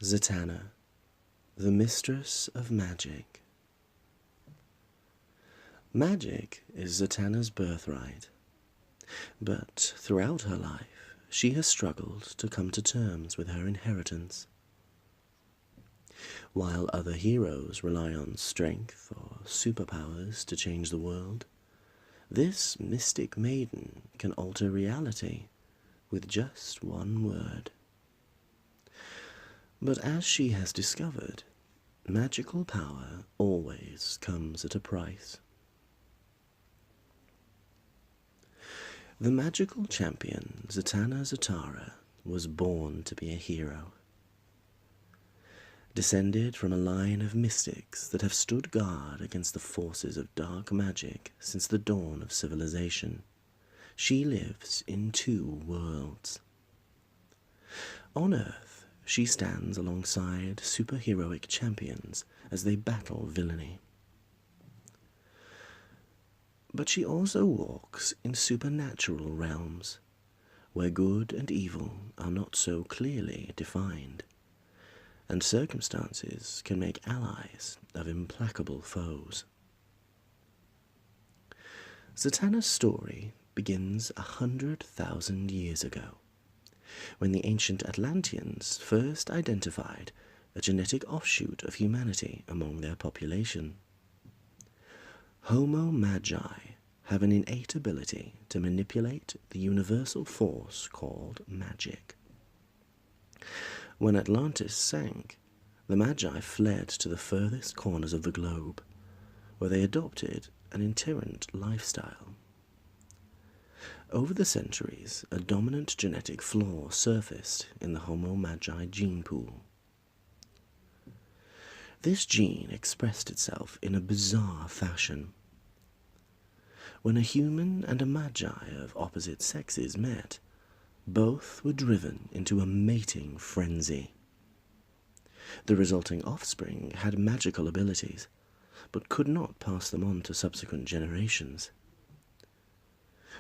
Zatanna, the Mistress of Magic. Magic is Zatanna's birthright, but throughout her life she has struggled to come to terms with her inheritance. While other heroes rely on strength or superpowers to change the world, this mystic maiden can alter reality with just one word. But as she has discovered, magical power always comes at a price. The magical champion Zatanna was born to be a hero. Descended from a line of mystics that have stood guard against the forces of dark magic since the dawn of civilization, she lives in two worlds. On Earth, she stands alongside superheroic champions as they battle villainy. But she also walks in supernatural realms, where good and evil are not so clearly defined, and circumstances can make allies of implacable foes. Zatanna's story begins 100,000 years ago, when the ancient Atlanteans first identified a genetic offshoot of humanity among their population. Homo Magi have an innate ability to manipulate the universal force called magic. When Atlantis sank, the Magi fled to the furthest corners of the globe, where they adopted an itinerant lifestyle. Over the centuries, a dominant genetic flaw surfaced in the Homo Magi gene pool. This gene expressed itself in a bizarre fashion. When a human and a Magi of opposite sexes met, both were driven into a mating frenzy. The resulting offspring had magical abilities, but could not pass them on to subsequent generations.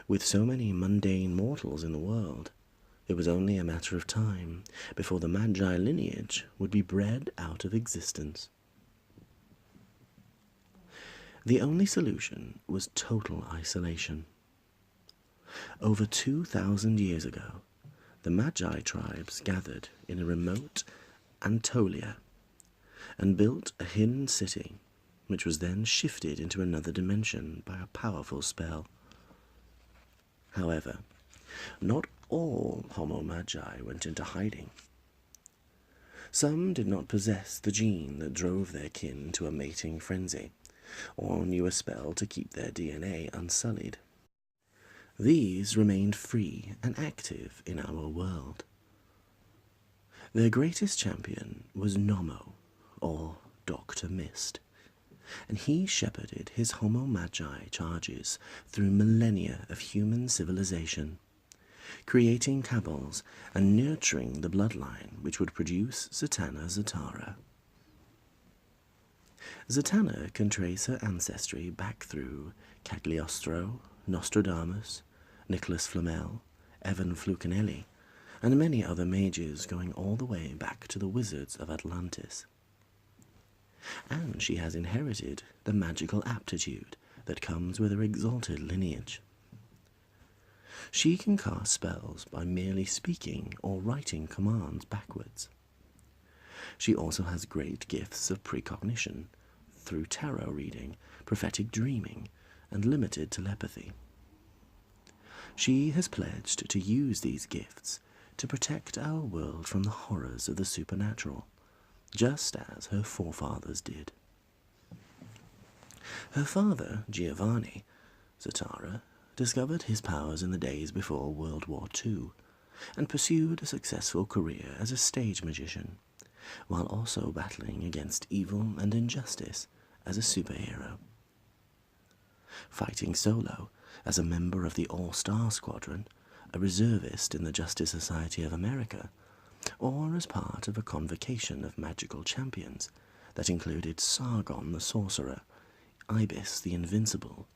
With so many mundane mortals in the world, it was only a matter of time before the Magi lineage would be bred out of existence. The only solution was total isolation. Over 2,000 years ago, the Magi tribes gathered in a remote Anatolia and built a hidden city, which was then shifted into another dimension by a powerful spell. However, not all Homo Magi went into hiding. Some did not possess the gene that drove their kin to a mating frenzy, or knew a spell to keep their DNA unsullied. These remained free and active in our world. Their greatest champion was Nomo, or Dr. Mist, and he shepherded his Homo Magi charges through millennia of human civilization, creating cabals and nurturing the bloodline which would produce Zatanna. Zatanna can trace her ancestry back through Cagliostro, Nostradamus, Nicholas Flamel, Evan Flucanelli, and many other mages going all the way back to the wizards of Atlantis. And she has inherited the magical aptitude that comes with her exalted lineage. She can cast spells by merely speaking or writing commands backwards. She also has great gifts of precognition through tarot reading, prophetic dreaming, and limited telepathy. She has pledged to use these gifts to protect our world from the horrors of the supernatural, just as her forefathers did. Her father, Giovanni Zatanna, discovered his powers in the days before World War II, and pursued a successful career as a stage magician, while also battling against evil and injustice as a superhero. Fighting solo as a member of the All-Star Squadron, a reservist in the Justice Society of America, or as part of a convocation of magical champions that included Sargon the Sorcerer, Ibis the Invincible,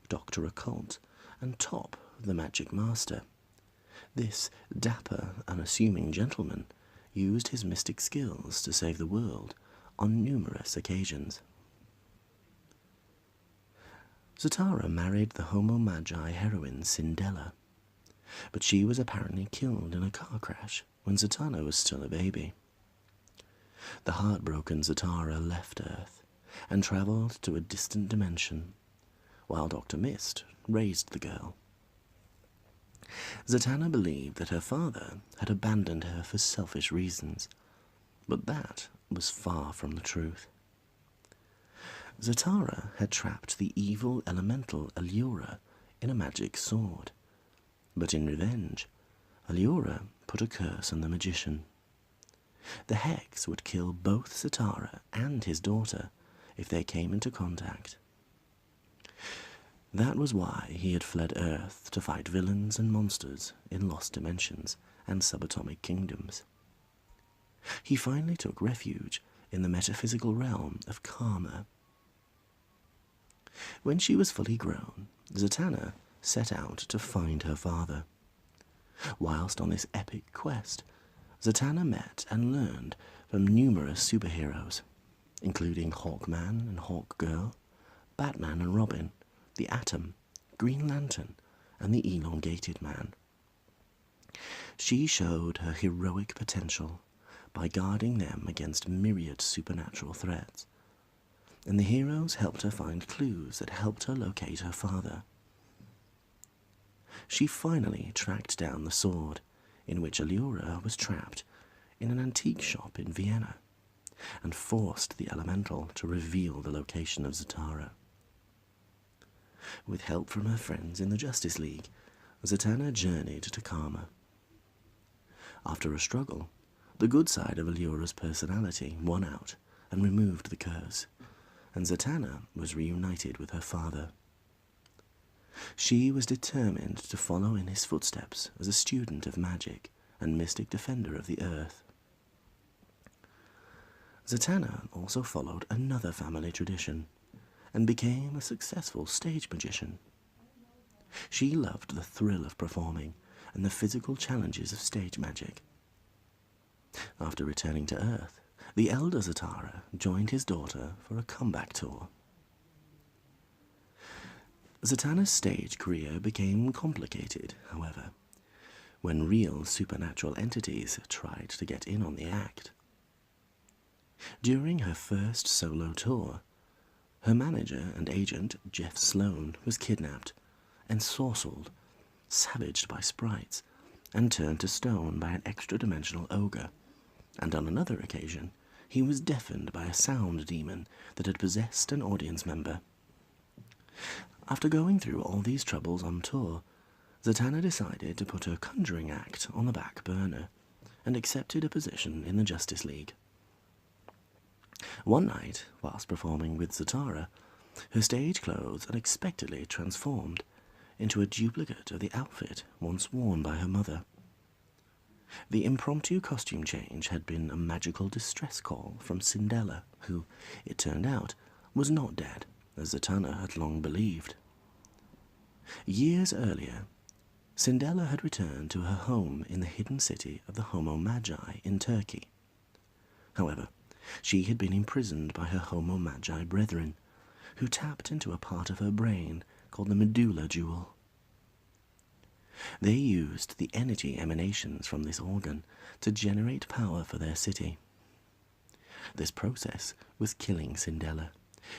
Dr. Occult, and Top the Magic Master. This dapper, unassuming gentleman used his mystic skills to save the world on numerous occasions. Zatanna married the Homo Magi heroine Cyndela, but she was apparently killed in a car crash when Zatanna was still a baby. The heartbroken Zatanna left Earth and travelled to a distant dimension, while Dr. Mist raised the girl. Zatanna believed that her father had abandoned her for selfish reasons, but that was far from the truth. Zatanna had trapped the evil elemental Allura in a magic sword, but in revenge, Allura put a curse on the magician. The hex would kill both Zatanna and his daughter if they came into contact. That was why he had fled Earth to fight villains and monsters in lost dimensions and subatomic kingdoms. He finally took refuge in the metaphysical realm of KsMr. When she was fully grown, Zatanna set out to find her father. Whilst on this epic quest, Zatanna met and learned from numerous superheroes, including Hawkman and Hawkgirl, Batman and Robin, the Atom, Green Lantern, and the Elongated Man. She showed her heroic potential by guarding them against myriad supernatural threats, and the heroes helped her find clues that helped her locate her father. She finally tracked down the sword, in which Allura was trapped in an antique shop in Vienna, and forced the elemental to reveal the location of Zatanna. With help from her friends in the Justice League, Zatanna journeyed to KsMr. After a struggle, the good side of Allura's personality won out and removed the curse, and Zatanna was reunited with her father. She was determined to follow in his footsteps as a student of magic and mystic defender of the earth. Zatanna also followed another family tradition and became a successful stage magician. She loved the thrill of performing and the physical challenges of stage magic. After returning to Earth, the elder Zatanna joined his daughter for a comeback tour. Zatanna's stage career became complicated, however, when real supernatural entities tried to get in on the act. During her first solo tour, her manager and agent, Jeff Sloan, was kidnapped, ensorcelled, savaged by sprites, and turned to stone by an extra-dimensional ogre, and on another occasion, he was deafened by a sound demon that had possessed an audience member. After going through all these troubles on tour, Zatanna decided to put her conjuring act on the back burner, and accepted a position in the Justice League. One night, whilst performing with Zatanna, her stage clothes unexpectedly transformed into a duplicate of the outfit once worn by her mother. The impromptu costume change had been a magical distress call from Cyndela, who, it turned out, was not dead, as Zatanna had long believed. Years earlier, Cyndela had returned to her home in the hidden city of the Homo Magi in Turkey. However, she had been imprisoned by her Homo Magi brethren, who tapped into a part of her brain called the medulla jewel. They used the energy emanations from this organ to generate power for their city. This process was killing Cyndela,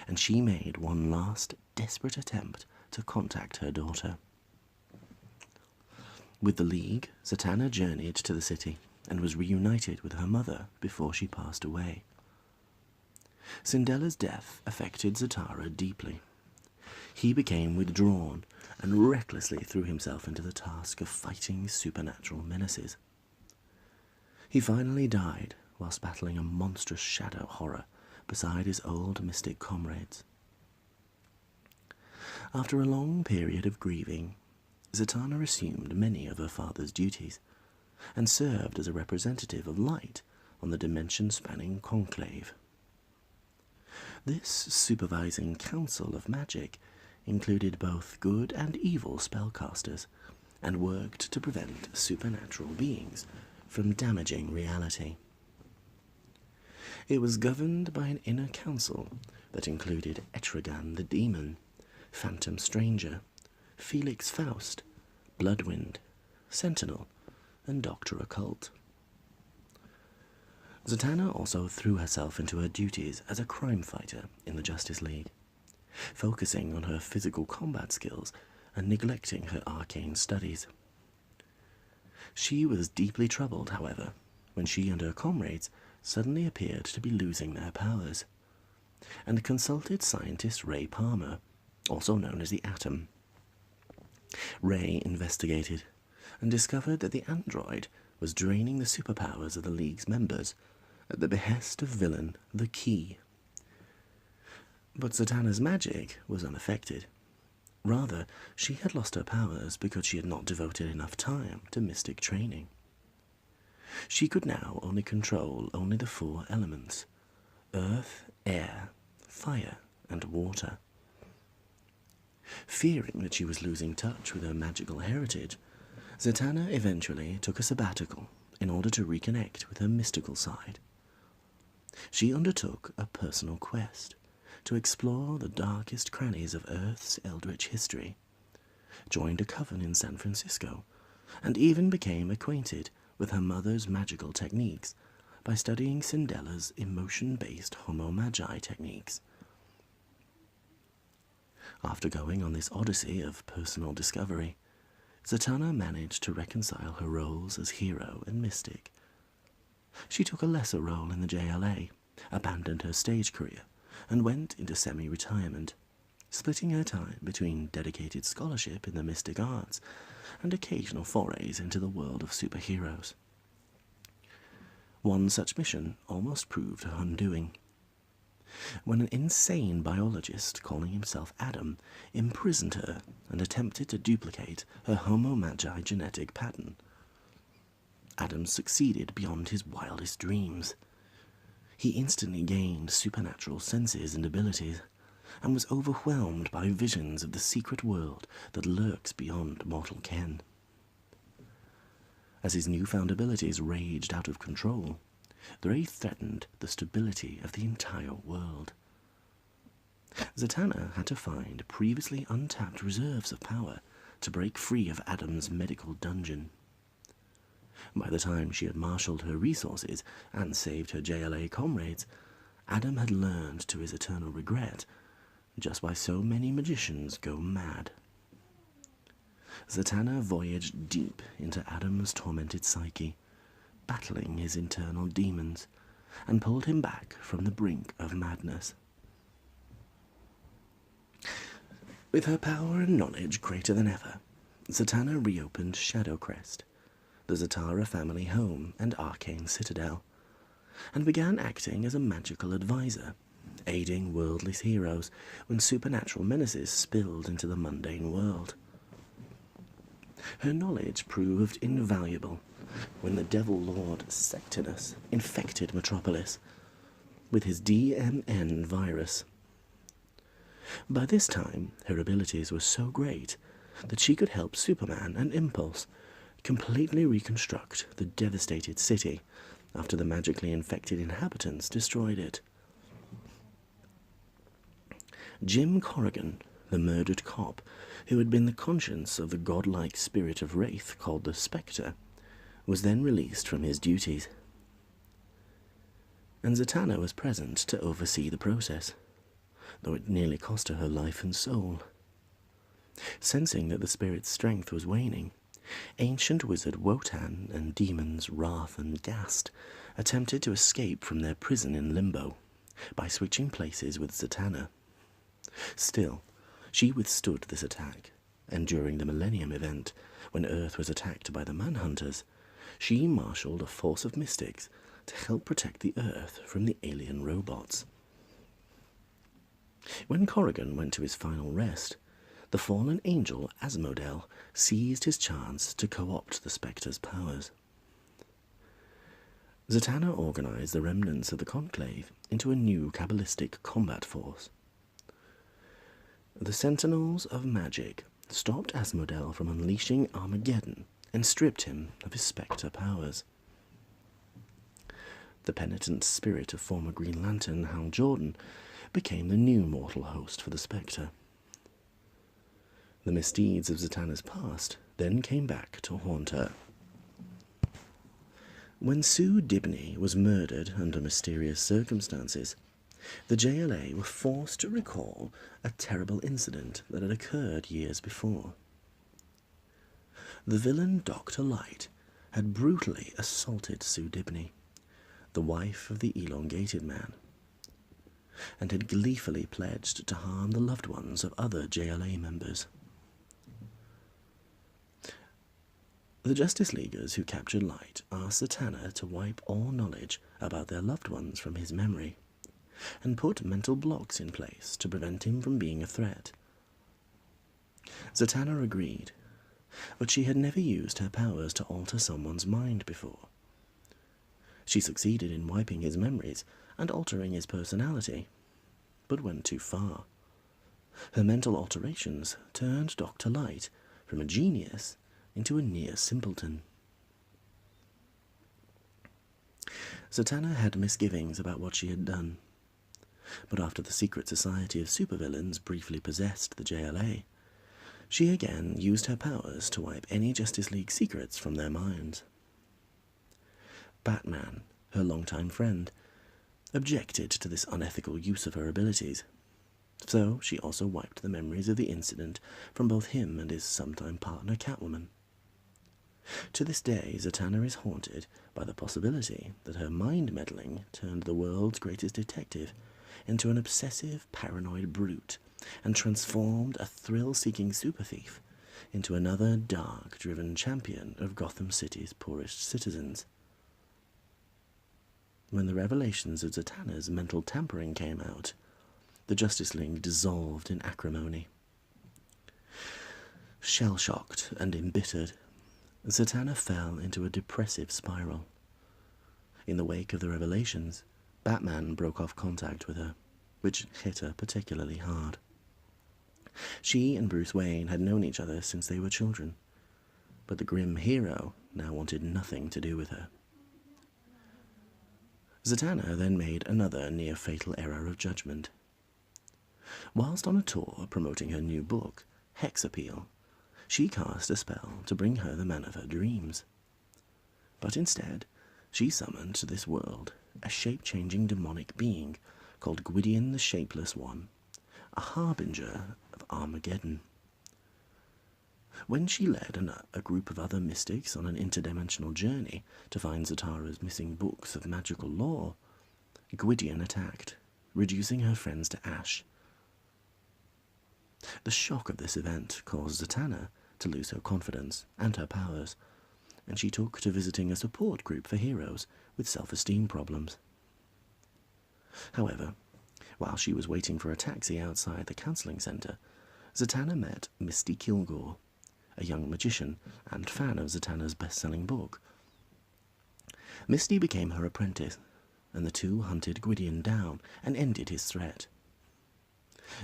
and she made one last desperate attempt to contact her daughter. With the League, Zatanna journeyed to the city and was reunited with her mother before she passed away. Cyndela's death affected Zatanna deeply. He became withdrawn and recklessly threw himself into the task of fighting supernatural menaces. He finally died whilst battling a monstrous shadow horror beside his old mystic comrades. After a long period of grieving, Zatanna assumed many of her father's duties, and served as a representative of light on the dimension-spanning conclave. This supervising council of magic included both good and evil spellcasters, and worked to prevent supernatural beings from damaging reality. It was governed by an inner council that included Etrigan the Demon, Phantom Stranger, Felix Faust, Bloodwind, Sentinel, and Doctor Occult. Zatanna also threw herself into her duties as a crime fighter in the Justice League, focusing on her physical combat skills and neglecting her arcane studies. She was deeply troubled, however, when she and her comrades suddenly appeared to be losing their powers, and consulted scientist Ray Palmer, also known as the Atom. Ray investigated and discovered that the android was draining the superpowers of the League's members at the behest of villain the Key. But Zatanna's magic was unaffected. Rather, she had lost her powers because she had not devoted enough time to mystic training. She could now only control the 4 elements: earth, air, fire, and water. Fearing that she was losing touch with her magical heritage, Zatanna eventually took a sabbatical in order to reconnect with her mystical side. She undertook a personal quest to explore the darkest crannies of Earth's eldritch history, joined a coven in San Francisco, and even became acquainted with her mother's magical techniques by studying Cinderella's emotion-based Homo Magi techniques. After going on this odyssey of personal discovery, Zatanna managed to reconcile her roles as hero and mystic. She took a lesser role in the JLA, abandoned her stage career, and went into semi-retirement, splitting her time between dedicated scholarship in the mystic arts and occasional forays into the world of superheroes. One such mission almost proved her undoing, when an insane biologist calling himself Adam imprisoned her and attempted to duplicate her Homo Magi genetic pattern. Adam succeeded beyond his wildest dreams. He instantly gained supernatural senses and abilities, and was overwhelmed by visions of the secret world that lurks beyond mortal ken. As his newfound abilities raged out of control, they threatened the stability of the entire world. Zatanna had to find previously untapped reserves of power to break free of Adam's medical dungeon. By the time she had marshalled her resources and saved her JLA comrades, Adam had learned to his eternal regret just why so many magicians go mad. Zatanna voyaged deep into Adam's tormented psyche, battling his internal demons, and pulled him back from the brink of madness. With her power and knowledge greater than ever, Zatanna reopened Shadowcrest, the Zatara family home and arcane citadel, and began acting as a magical advisor, aiding worldly heroes when supernatural menaces spilled into the mundane world. Her knowledge proved invaluable when the Devil Lord Sectinus infected Metropolis with his DMN virus. By this time, her abilities were so great that she could help Superman and Impulse completely reconstruct the devastated city after the magically infected inhabitants destroyed it. Jim Corrigan, the murdered cop who had been the conscience of the godlike spirit of Wraith called the Spectre, was then released from his duties, and Zatanna was present to oversee the process, though it nearly cost her life and soul. Sensing that the spirit's strength was waning, ancient wizard Wotan and demons Wrath and Gast attempted to escape from their prison in Limbo by switching places with Zatanna. Still, she withstood this attack, and during the Millennium event, when Earth was attacked by the Manhunters, she marshalled a force of mystics to help protect the Earth from the alien robots. When Corrigan went to his final rest, the fallen angel Asmodel seized his chance to co-opt the Spectre's powers. Zatanna organized the remnants of the Conclave into a new Kabbalistic combat force. The Sentinels of Magic stopped Asmodel from unleashing Armageddon and stripped him of his Spectre powers. The penitent spirit of former Green Lantern Hal Jordan became the new mortal host for the Spectre. The misdeeds of Zatanna's past then came back to haunt her. When Sue Dibney was murdered under mysterious circumstances, the JLA were forced to recall a terrible incident that had occurred years before. The villain Dr. Light had brutally assaulted Sue Dibney, the wife of the elongated man, and had gleefully pledged to harm the loved ones of other JLA members. The Justice Leaguers who captured Light asked Zatanna to wipe all knowledge about their loved ones from his memory, and put mental blocks in place to prevent him from being a threat. Zatanna agreed, but she had never used her powers to alter someone's mind before. She succeeded in wiping his memories and altering his personality, but went too far. Her mental alterations turned Dr. Light from a genius into a near simpleton. Zatanna had misgivings about what she had done, but after the secret society of supervillains briefly possessed the JLA, she again used her powers to wipe any Justice League secrets from their minds. Batman, her longtime friend, objected to this unethical use of her abilities, so she also wiped the memories of the incident from both him and his sometime partner Catwoman. To this day, Zatanna is haunted by the possibility that her mind-meddling turned the world's greatest detective into an obsessive, paranoid brute, and transformed a thrill-seeking super-thief into another dark-driven champion of Gotham City's poorest citizens. When the revelations of Zatanna's mental tampering came out, the Justice League dissolved in acrimony. Shell-shocked and embittered, Zatanna fell into a depressive spiral. In the wake of the revelations, Batman broke off contact with her, which hit her particularly hard. She and Bruce Wayne had known each other since they were children, but the grim hero now wanted nothing to do with her. Zatanna then made another near-fatal error of judgment. Whilst on a tour promoting her new book, Hex Appeal, she cast a spell to bring her the man of her dreams. But instead, she summoned to this world a shape-changing demonic being called Gwydion the Shapeless One, a harbinger of Armageddon. When she led a group of other mystics on an interdimensional journey to find Zatara's missing books of magical lore, Gwydion attacked, reducing her friends to ash. The shock of this event caused Zatanna to lose her confidence and her powers, and she took to visiting a support group for heroes with self-esteem problems. However, while she was waiting for a taxi outside the counseling center, Zatanna met Misty Kilgore, a young magician and fan of Zatanna's best-selling book. Misty became her apprentice, and the two hunted Gwydion down and ended his threat.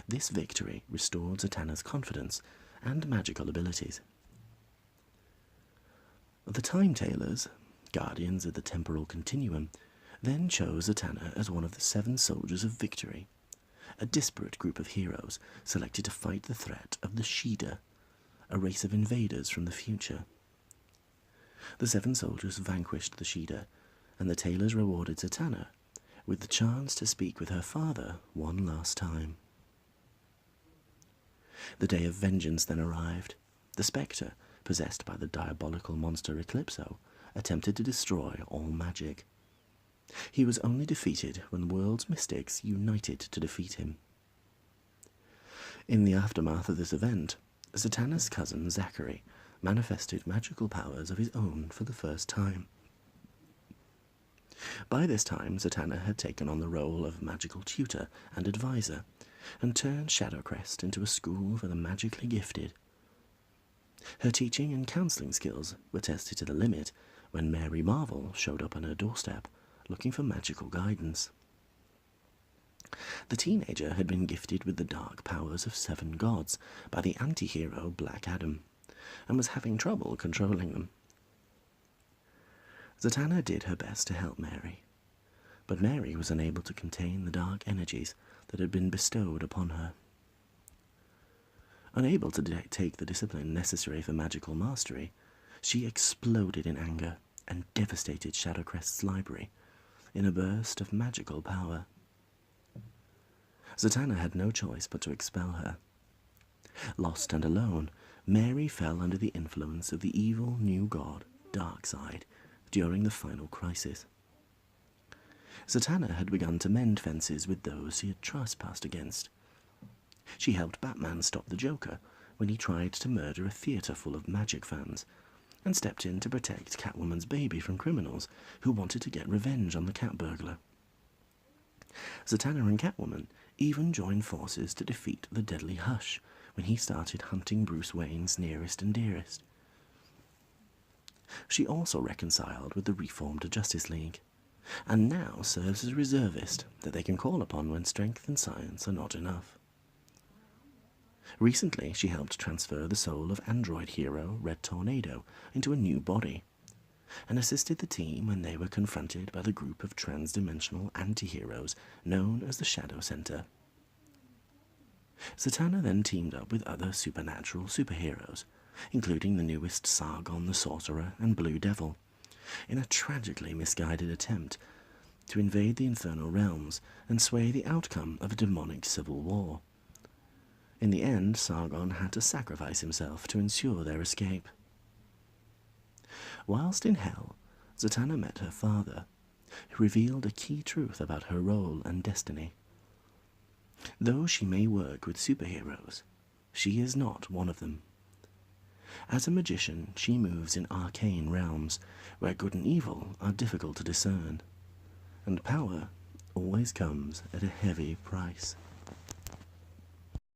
This victory restored Zatanna's confidence and magical abilities. The Time Tailors, guardians of the temporal continuum, then chose Zatanna as one of the 7 Soldiers of Victory, a disparate group of heroes selected to fight the threat of the Sheeda, a race of invaders from the future. The 7 soldiers vanquished the Sheeda, and the Tailors rewarded Zatanna with the chance to speak with her father one last time. The day of vengeance then arrived. The Spectre, possessed by the diabolical monster Eclipso, attempted to destroy all magic. He was only defeated when the world's mystics united to defeat him. In the aftermath of this event, Zatanna's cousin Zachary manifested magical powers of his own for the first time. By this time, Zatanna had taken on the role of magical tutor and advisor, and turned Shadowcrest into a school for the magically gifted. Her teaching and counseling skills were tested to the limit when Mary Marvel showed up on her doorstep, looking for magical guidance. The teenager had been gifted with the dark powers of 7 gods by the anti-hero Black Adam, and was having trouble controlling them. Zatanna did her best to help Mary, but Mary was unable to contain the dark energies that had been bestowed upon her. Unable to take the discipline necessary for magical mastery, she exploded in anger and devastated Shadowcrest's library in a burst of magical power. Zatanna had no choice but to expel her. Lost and alone, Mary fell under the influence of the evil new god, Darkside, during the final crisis. Zatanna had begun to mend fences with those she had trespassed against. She helped Batman stop the Joker when he tried to murder a theatre full of magic fans, and stepped in to protect Catwoman's baby from criminals who wanted to get revenge on the cat burglar. Zatanna and Catwoman even joined forces to defeat the Deadly Hush when he started hunting Bruce Wayne's nearest and dearest. She also reconciled with the reformed Justice League, and now serves as a reservist that they can call upon when strength and science are not enough. Recently, she helped transfer the soul of android hero Red Tornado into a new body, and assisted the team when they were confronted by the group of trans-dimensional anti-heroes known as the Shadow Center. Zatanna then teamed up with other supernatural superheroes, including the newest Sargon the Sorcerer and Blue Devil, in a tragically misguided attempt to invade the Infernal Realms and sway the outcome of a demonic civil war. In the end, Sargon had to sacrifice himself to ensure their escape. Whilst in hell, Zatanna met her father, who revealed a key truth about her role and destiny. Though she may work with superheroes, she is not one of them. As a magician, she moves in arcane realms, where good and evil are difficult to discern, and power always comes at a heavy price.